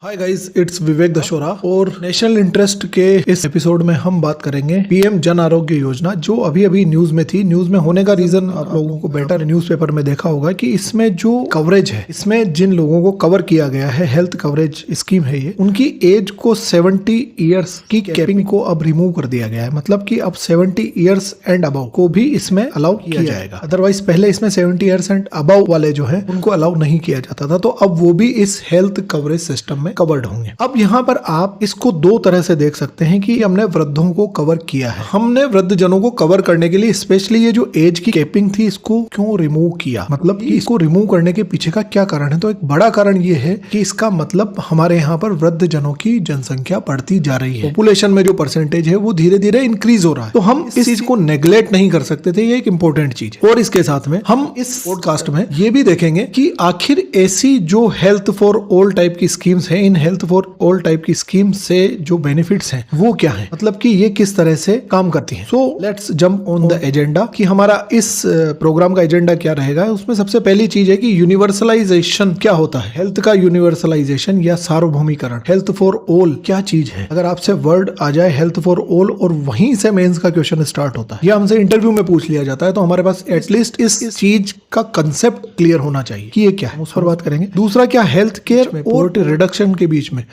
Hi guys, it's विवेक दशोरा और national interest के इस एपिसोड में हम बात करेंगे पीएम जन आरोग्य योजना जो अभी अभी न्यूज में थी। न्यूज में होने का रीजन आप लोगों को बेटर न्यूज़पेपर में देखा होगा कि इसमें जो कवरेज है, इसमें जिन लोगों को कवर किया गया है, हेल्थ कवरेज स्कीम है ये, उनकी एज को 70 ईयर्स की कैपिंग को अब रिमूव कर दिया गया है। मतलब कि अब 70 ईयर्स एंड अबव को भी इसमें अलाउ किया जाएगा। अदरवाइज पहले इसमें 70 ईयर्स एंड अबव वाले जो है उनको अलाउ नहीं किया जाता था, तो अब वो भी इस हेल्थ कवरेज सिस्टम में कवर्ड होंगे। अब यहाँ पर आप इसको दो तरह से देख सकते हैं कि हमने वृद्धों को कवर किया है। हमने वृद्ध जनों को कवर करने के लिए स्पेशली ये जो एज की कैपिंग थी इसको क्यों रिमूव किया, मतलब कि इसको रिमूव करने के पीछे का क्या कारण है। तो एक बड़ा कारण ये है कि इसका मतलब हमारे यहाँ पर वृद्ध जनों की जनसंख्या बढ़ती जा रही है। पॉपुलेशन में जो परसेंटेज है वो धीरे धीरे इंक्रीज हो रहा है, तो हम इस चीज को नेग्लेक्ट नहीं कर सकते थे। ये एक इंपॉर्टेंट चीज है। और इसके साथ में हम इस पॉडकास्ट में ये भी देखेंगे कि आखिर ऐसी जो हेल्थ फॉर ऑल टाइप की स्कीम्स है, in health for all type की स्कीम से जो बेनिफिट्स हैं वो क्या है, मतलब कि ये किस तरह से काम करती हैं। So let's jump on the agenda कि हमारा इस प्रोग्राम का एजेंडा क्या रहेगा। उसमें सबसे पहली चीज है कि यूनिवर्सलाइजेशन क्या होता है। हेल्थ का यूनिवर्सलाइजेशन या सार्वभौमिकरण, हेल्थ फॉर ऑल क्या चीज है। अगर आपसे वर्ड आ जाए हेल्थ फॉर ऑल और वहीं से मेंस का क्वेश्चन स्टार्ट होता है या हमसे इंटरव्यू में पूछ लिया जाता है, तो हमारे पास एटलीस्ट इस चीज का कंसेप्ट क्लियर होना चाहिए कि ये क्या है। उस पर बात करेंगे। दूसरा क्या, हेल्थ केयर और पॉवर्टी रिडक्शन के बीच में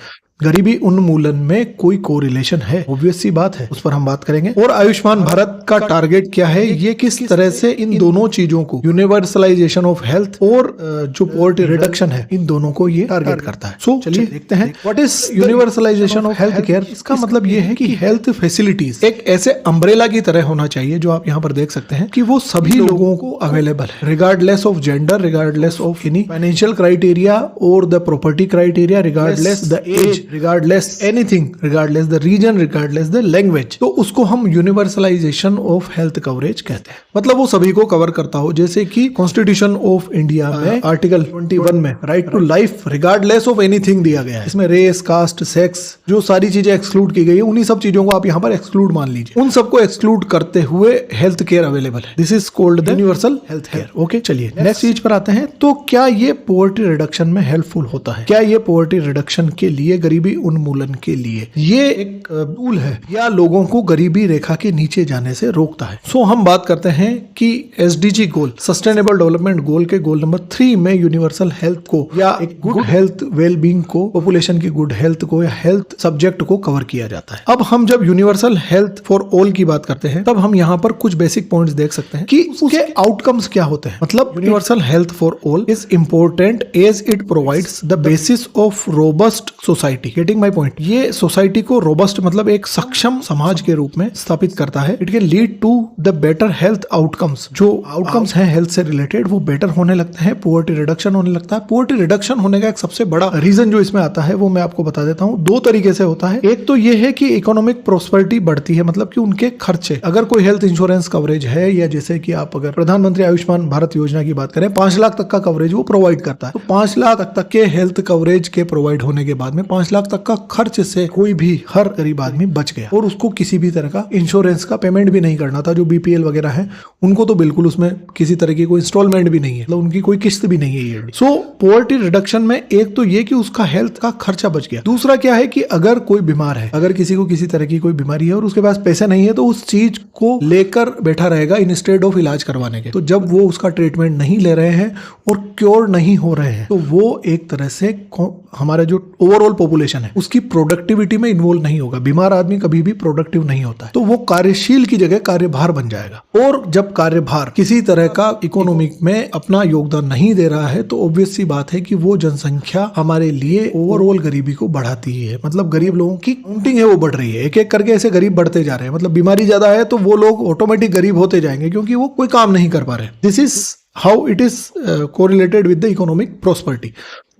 गरीबी उन्मूलन में कोई कोरिलेशन है, ऑब्वियस सी बात है, उस पर हम बात करेंगे। और आयुष्मान भारत का टारगेट क्या है, ये किस तरह से इन दोनों चीजों को, यूनिवर्सलाइजेशन ऑफ हेल्थ और जो पॉवर्टी रिडक्शन है, इन दोनों को ये टारगेट करता है। सो चलिए देखते हैं what is universalization of health care. इसका मतलब ये है कि हेल्थ फैसिलिटीज एक ऐसे अम्ब्रेला की तरह होना चाहिए जो आप यहाँ पर देख सकते हैं कि वो सभी लोगों को अवेलेबल है, regardless of gender, regardless of any financial criteria और the property criteria, regardless the age, regardless anything, regardless the region, regardless the language। तो उसको हम यूनिवर्सलाइजेशन ऑफ हेल्थ कवरेज कहते हैं। मतलब वो सभी को कवर करता हो, जैसे कि कॉन्स्टिट्यूशन ऑफ इंडिया में आर्टिकल 21 में right to life regardless of anything दिया गया है। इसमें रेस, कास्ट, सेक्स जो सारी चीजें एक्सक्लूड की गई है, उन्हीं सब चीजों को आप यहाँ पर एक्सक्लूड मान लीजिए। उन सबको एक्सक्लूड करते हुए हेल्थ केयर अवेलेबल है। This is called the universal health care. Okay, चलिए नेक्स्ट चीज पर आते हैं। तो क्या ये पॉवर्टी रिडक्शन में हेल्पफुल होता है? क्या ये पॉवर्टी रिडक्शन के लिए, गरीबी उन्मूलन के लिए ये एक टूल है या लोगों को गरीबी रेखा के नीचे जाने से रोकता है? सो हम बात करते हैं कि एसडीजी गोल, सस्टेनेबल डेवलपमेंट गोल के गोल नंबर 3 में यूनिवर्सल हेल्थ को या एक गुड हेल्थ वेल बीइंग को, पॉपुलेशन की गुड हेल्थ को या हेल्थ सब्जेक्ट को कवर किया जाता है। अब हम जब यूनिवर्सल हेल्थ फॉर ऑल की बात करते हैं तब हम यहाँ पर कुछ बेसिक पॉइंट्स देख सकते हैं कि उसके आउटकम्स क्या होते हैं। मतलब universal health for all is important as it provides the basis of robust society. Getting my point. ये सोसाइटी को रोबस्ट मतलब एक सक्षम समाज के रूप में स्थापित करता है। It can lead to the better health outcomes. जो आउटकम्स हैं हेल्थ से रिलेटेड वो बेटर होने लगते हैं, पॉवर्टी रिडक्शन होने लगता है। पॉवर्टी रिडक्शन होने का एक सबसे बड़ा रीजन जो इसमें आता है वो मैं आपको बता देता हूँ। दो तरीके से होता है। एक तो ये है कि इकोनॉमिक प्रोस्पेरिटी बढ़ती है, मतलब कि उनके खर्चे, अगर कोई हेल्थ इंश्योरेंस कवरेज है या जैसे कि आप अगर प्रधानमंत्री आयुष्मान भारत योजना की बात करें, 5 लाख तक का कवरेज वो प्रोवाइड करता है। तो 5 लाख तक के हेल्थ कवरेज के प्रोवाइड होने के बाद में 5 लाख तक का खर्च से कोई भी, हर गरीब आदमी बच गया और उसको किसी भी तरह का इंश्योरेंस का पेमेंट भी नहीं करना था। जो बीपीएल वगैरह है उनको तो बिल्कुल उसमें किसी तरह की कोई इंस्टॉलमेंट भी नहीं है, मतलब उनकी कोई किस्त भी नहीं है। सो पॉवर्टी रिडक्शन में एक तो ये कि उसका हेल्थ का खर्चा बच गया। दूसरा क्या है कि अगर कोई बीमार है, अगर किसी को किसी तरह की कोई बीमारी है और उसके पास पैसे नहीं है, तो उस चीज को लेकर बैठा रहेगा इंस्टेड ऑफ इलाज करवाने के। तो जब वो उसका ट्रीटमेंट नहीं ले रहे हैं और क्योर नहीं हो रहे हैं, तो वो एक तरह से हमारा जो ओवरऑल पॉपुलेशन है उसकी प्रोडक्टिविटी में इन्वॉल्व नहीं होगा। बीमार आदमी कभी भी प्रोडक्टिव नहीं होता है, तो वो कार्यशील की जगह कार्यभार बन जाएगा। और जब कार्यभार किसी तरह का इकोनॉमिक में अपना योगदान नहीं दे रहा है, तो ऑब्वियस सी बात है कि वो जनसंख्या हमारे लिए ओवरऑल गरीबी को बढ़ाती है। मतलब गरीब लोगों की काउंटिंग है वो बढ़ रही है, एक एक करके ऐसे गरीब बढ़ते जा रहे हैं। मतलब बीमारी ज्यादा है तो वो लोग ऑटोमेटिक गरीब होते जाएंगे क्योंकि वो कोई काम नहीं कर पा रहे। This is how it is correlated with the economic prosperity.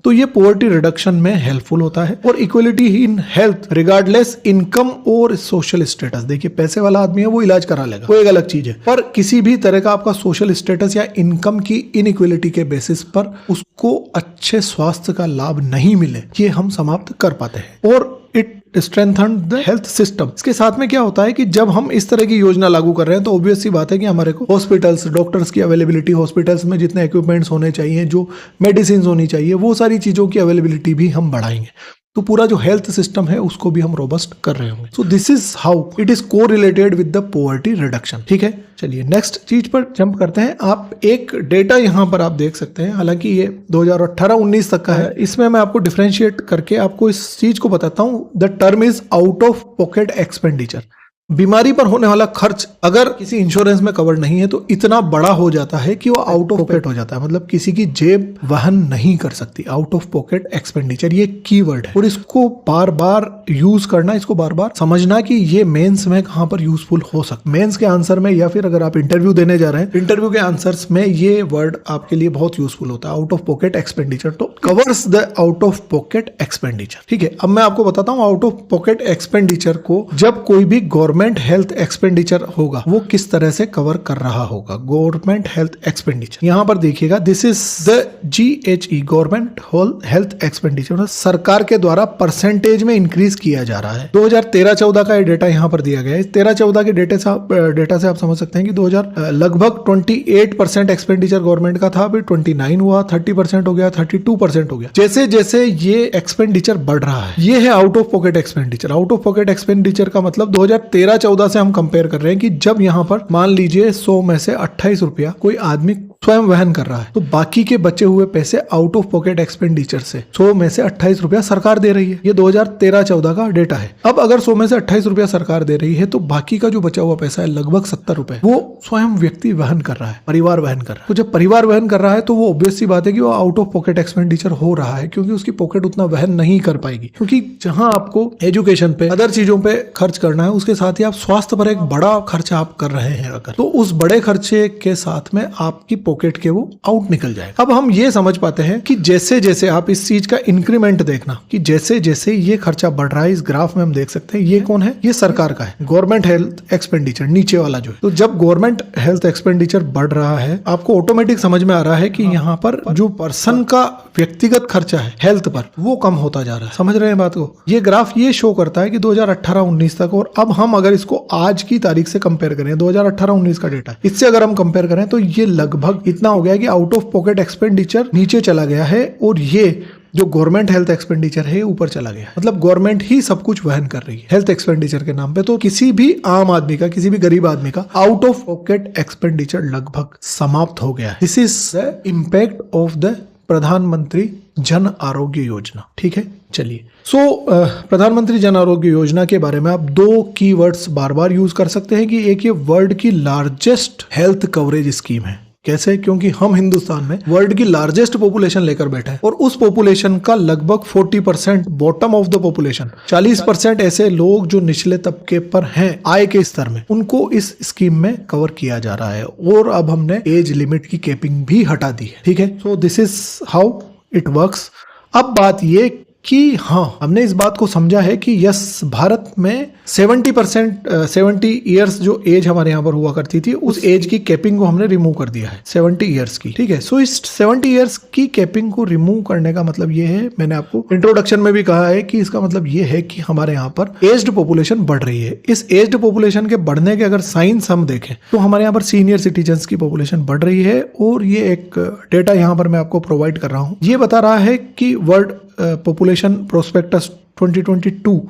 तो ये पॉवर्टी रिडक्शन में हेल्पफुल होता है। और equality in health regardless income और सोशल स्टेटस। देखिए पैसे वाला आदमी है वो इलाज करा लेगा, वो एक अलग चीज है, पर किसी भी तरह का आपका सोशल स्टेटस या इनकम की इनइक्वलिटी के बेसिस पर उसको अच्छे स्वास्थ्य का लाभ नहीं मिले, ये हम समाप्त कर पाते हैं। और it strengthen the health system. इसके साथ में क्या होता है कि जब हम इस तरह की योजना लागू कर रहे हैं तो ऑब्वियस सी बात है कि हमारे को हॉस्पिटल्स, डॉक्टर्स की अवेलेबिलिटी, हॉस्पिटल्स में जितने इक्विपमेंट्स होने चाहिए, जो मेडिसिन होनी चाहिए, वो सारी चीजों की अवेलेबिलिटी भी हम बढ़ाएंगे। तो पूरा जो हेल्थ सिस्टम है उसको भी हम रोबस्ट कर रहे होंगे। So this is how it is correlated with the poverty reduction. ठीक है, चलिए नेक्स्ट चीज पर जंप करते हैं। आप एक डेटा यहाँ पर आप देख सकते हैं, हालांकि ये 2018-19 तक का है। इसमें मैं आपको डिफरेंशिएट करके आपको इस चीज को बताता हूँ। The term is out of pocket expenditure. बीमारी पर होने वाला खर्च अगर किसी इंश्योरेंस में कवर नहीं है तो इतना बड़ा हो जाता है कि वो आउट ऑफ पॉकेट हो जाता है, मतलब किसी की जेब वहन नहीं कर सकती। आउट ऑफ पॉकेट एक्सपेंडिचर ये कीवर्ड है और इसको बार बार यूज करना, इसको बार बार समझना कि ये मेंस में कहां पर यूजफुल हो सकता है। मेंस के आंसर में या फिर अगर आप इंटरव्यू देने जा रहे हैं, इंटरव्यू के आंसर्स में ये वर्ड आपके लिए बहुत यूजफुल होता है। आउट ऑफ पॉकेट एक्सपेंडिचर तो covers the out of pocket expenditure. ठीक है, अब मैं आपको बताता हूं आउट ऑफ पॉकेट एक्सपेंडिचर को जब कोई भी गवर्नमेंट हेल्थ एक्सपेंडिचर होगा वो किस तरह से कवर कर रहा होगा। गवर्नमेंट हेल्थ एक्सपेंडिचर यहां पर देखिएगा, this is the GHE government health expenditure, सरकार के द्वारा परसेंटेज में इंक्रीज किया जा रहा है। 2013-14 का ये डेटा यहां पर दिया गया है। 13-14 के डेटा से आप समझ सकते हैं कि 2000 लगभग 28% एक्सपेंडिचर गवर्नमेंट का था, फिर 29 हुआ, 30% हो गया, 32% हो गया। जैसे जैसे ये एक्सपेंडिचर बढ़ रहा है, ये है out of pocket expenditure. Out of pocket expenditure का मतलब 2013-14 से हम कंपेयर कर रहे हैं कि जब यहां पर मान लीजिए 100 में से 28 रुपया कोई आदमी स्वयं वहन कर रहा है, तो बाकी के बचे हुए पैसे आउट ऑफ पॉकेट एक्सपेंडिचर से 100 में से 28 रुपया सरकार दे रही है। ये 2013-14 का डेटा है। अब अगर 100 में से 28 रुपया सरकार दे रही है तो बाकी का जो बचा हुआ पैसा है लगभग 70 रुपए वो स्वयं व्यक्ति वहन कर रहा है, परिवार वहन कर रहा है। तो जब परिवार वहन कर रहा है तो वो ऑब्वियस सी बात है कि वो आउट ऑफ पॉकेट एक्सपेंडिचर हो रहा है, क्योंकि उसकी पॉकेट उतना वहन नहीं कर पाएगी। क्योंकि जहां आपको एजुकेशन पे, अदर चीजों पे खर्च करना है, उसके साथ ही आप स्वास्थ्य पर एक बड़ा खर्चा आप कर रहे हैं अगर, तो उस बड़े खर्चे के साथ में आपकी पॉकेट के वो आउट निकल जाएगा। अब हम ये समझ पाते हैं कि जैसे जैसे आप इस चीज का इंक्रीमेंट देखना कि जैसे जैसे ये खर्चा बढ़ रहा है, इस ग्राफ में हम देख सकते हैं ये कौन है, ये सरकार का है, गवर्नमेंट हेल्थ एक्सपेंडिचर नीचे वाला जो है। तो जब गवर्नमेंट हेल्थ एक्सपेंडिचर बढ़ रहा है, आपको ऑटोमेटिक समझ में आ रहा है कि यहाँ पर जो पर्सन का व्यक्तिगत खर्चा है हेल्थ पर वो कम होता जा रहा है। समझ रहे हैं बात को? ये ग्राफ ये शो करता है कि 2018-19 तक, और अब हम अगर इसको आज की तारीख से कंपेयर करें, 2018-19 का डेटा, इससे अगर हम कंपेयर करें तो ये लगभग इतना हो गया कि आउट ऑफ पॉकेट एक्सपेंडिचर नीचे चला गया है और ये जो गवर्नमेंट हेल्थ एक्सपेंडिचर है ऊपर चला गया। मतलब गवर्नमेंट ही सब कुछ वहन कर रही है हेल्थ एक्सपेंडिचर के नाम पे। तो किसी भी आम आदमी का, किसी भी गरीब आदमी का आउट ऑफ पॉकेट एक्सपेंडिचर लगभग समाप्त हो गया है। This is the impact of the प्रधानमंत्री जन आरोग्य योजना। ठीक है, चलिए। प्रधानमंत्री जन आरोग्य योजना के बारे में आप दो कीवर्ड्स बार बार यूज कर सकते हैं कि एक ये वर्ल्ड की लार्जेस्ट हेल्थ कवरेज स्कीम है। कैसे? क्योंकि हम हिंदुस्तान में वर्ल्ड की लार्जेस्ट पॉपुलेशन लेकर बैठे हैं और उस पॉपुलेशन का लगभग 40% बॉटम ऑफ द पॉपुलेशन, 40% ऐसे लोग जो निचले तबके पर हैं आय के स्तर में, उनको इस स्कीम में कवर किया जा रहा है। और अब हमने एज लिमिट की कैपिंग भी हटा दी है। ठीक है, सो this is how it works. अब बात ये कि हाँ, हमने इस बात को समझा है कि यस, भारत में 70% ईयर्स जो एज हमारे यहाँ पर हुआ करती थी, उस एज की कैपिंग को हमने रिमूव कर दिया है 70 ईयर्स की। ठीक है, सो इस 70 ईयर्स की कैपिंग को रिमूव करने का मतलब ये है, मैंने आपको इंट्रोडक्शन में भी कहा है कि इसका मतलब ये है कि हमारे यहाँ पर एज्ड पॉपुलेशन बढ़ रही है। इस एज्ड पॉपुलेशन के बढ़ने के अगर साइंस हम देखें तो हमारे यहाँ पर सीनियर सिटीजन्स की पॉपुलेशन बढ़ रही है। और ये एक डेटा यहाँ पर मैं आपको प्रोवाइड कर रहा हूँ, ये बता रहा है कि वर्ल्ड पॉपुलेशन प्रोस्पेक्टस 2022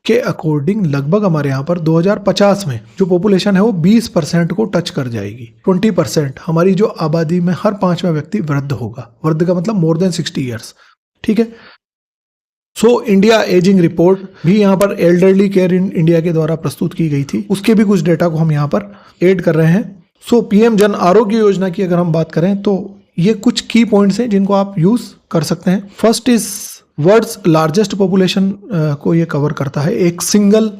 के अकॉर्डिंग लगभग हमारे यहाँ पर 2050 में जो पॉपुलेशन है वो 20% को टच कर जाएगी। 20% हमारी जो आबादी में हर 5वां व्यक्ति वृद्ध होगा। वृद्ध का मतलब मोर देन 60 ईयर्स। ठीक है, सो इंडिया एजिंग रिपोर्ट भी यहाँ पर एल्डरली केयर इन इंडिया के द्वारा प्रस्तुत की गई थी, उसके भी कुछ डेटा को हम यहाँ पर ऐड कर रहे हैं। सो पीएम जन आरोग्य योजना की अगर हम बात करें तो ये कुछ की पॉइंट्स हैं जिनको आप यूज कर सकते हैं। First is world's largest population को ये कवर करता है, एक सिंगल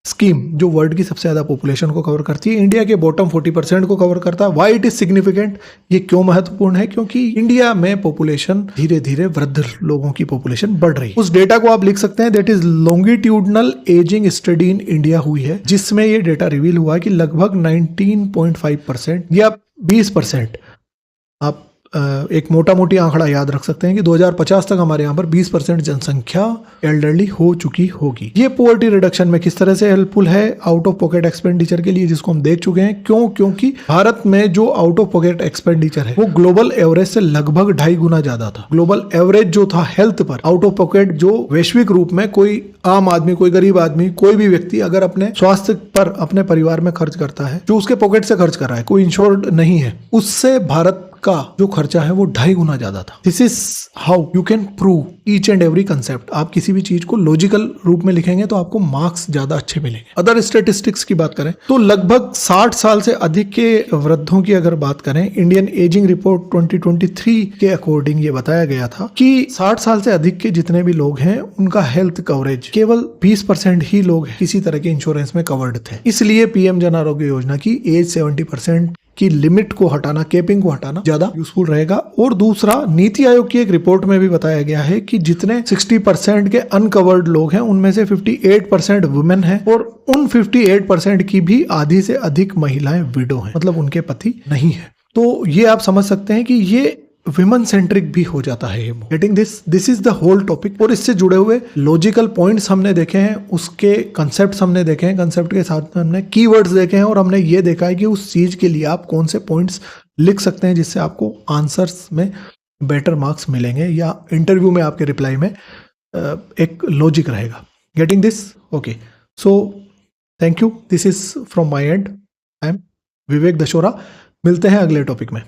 स्कीम जो वर्ल्ड की सबसे ज्यादा पॉपुलेशन को कवर करती है। इंडिया के बॉटम 40% को कवर करता है। Why it is significant? ये क्यों महत्वपूर्ण है? क्योंकि इंडिया में पॉपुलेशन धीरे धीरे वृद्ध लोगों की पॉपुलेशन बढ़ रही है। उस डेटा को आप लिख सकते हैं, that is longitudinal ageing study in India हुई है, जिसमें ये डेटा रिवील हुआ कि लगभग 19.5% या 20% आप एक मोटा मोटी आंकड़ा याद रख सकते हैं कि 2050 तक हमारे यहाँ पर 20% जनसंख्या एल्डरली हो चुकी होगी। ये पॉवर्टी रिडक्शन में किस तरह से हेल्पफुल है आउट ऑफ पॉकेट एक्सपेंडिचर के लिए, जिसको हम देख चुके हैं। क्योंकि भारत में जो आउट ऑफ पॉकेट एक्सपेंडिचर है वो ग्लोबल एवरेज से लगभग 2.5 गुना ज्यादा था। ग्लोबल एवरेज जो था हेल्थ पर आउट ऑफ पॉकेट, जो वैश्विक रूप में कोई आम आदमी, कोई गरीब आदमी, कोई भी व्यक्ति अगर अपने स्वास्थ्य पर अपने परिवार में खर्च करता है, जो उसके पॉकेट से खर्च कर रहा है, कोई इंश्योर्ड नहीं है, उससे भारत का जो खर्चा है वो 2.5 गुना ज्यादा था। This is how you can prove each and every concept. आप किसी भी चीज को लॉजिकल रूप में लिखेंगे तो आपको मार्क्स ज्यादा अच्छे मिलेंगे। अदर स्टेटिस्टिक्स की बात करें तो लगभग 60 साल से अधिक के वृद्धों की अगर बात करें, इंडियन एजिंग रिपोर्ट 2023 के अकॉर्डिंग ये बताया गया था कि 60 साल से अधिक के जितने भी लोग हैं उनका हेल्थ कवरेज केवल 20% ही लोग किसी तरह के इंश्योरेंस में कवर्ड थे। इसलिए पीएम जन आरोग्य योजना की एज 70% की लिमिट को हटाना, केपिंग को हटाना ज्यादा यूजफुल रहेगा। और दूसरा, नीति आयोग की एक रिपोर्ट में भी बताया गया है कि जितने 60% के अनकवर्ड लोग हैं उनमें से 58% वुमेन हैं और उन 58% की भी आधी से अधिक महिलाएं विडो हैं, मतलब उनके पति नहीं है। तो ये आप समझ सकते हैं कि ये विमेन सेंट्रिक भी हो जाता है। Getting this is the whole topic. और इससे जुड़े हुए लॉजिकल पॉइंट्स हमने देखे हैं, उसके कंसेप्ट हमने देखे हैं, कंसेप्ट के साथ में हमने कीवर्ड्स देखे हैं और हमने ये देखा है कि उस चीज के लिए आप कौन से पॉइंट्स लिख सकते हैं जिससे आपको आंसर्स में बेटर मार्क्स मिलेंगे या इंटरव्यू में आपके रिप्लाई में एक लॉजिक रहेगा। Getting this? Okay, so thank you. This is from my end. I am Vivek Dashora. मिलते हैं अगले टॉपिक में।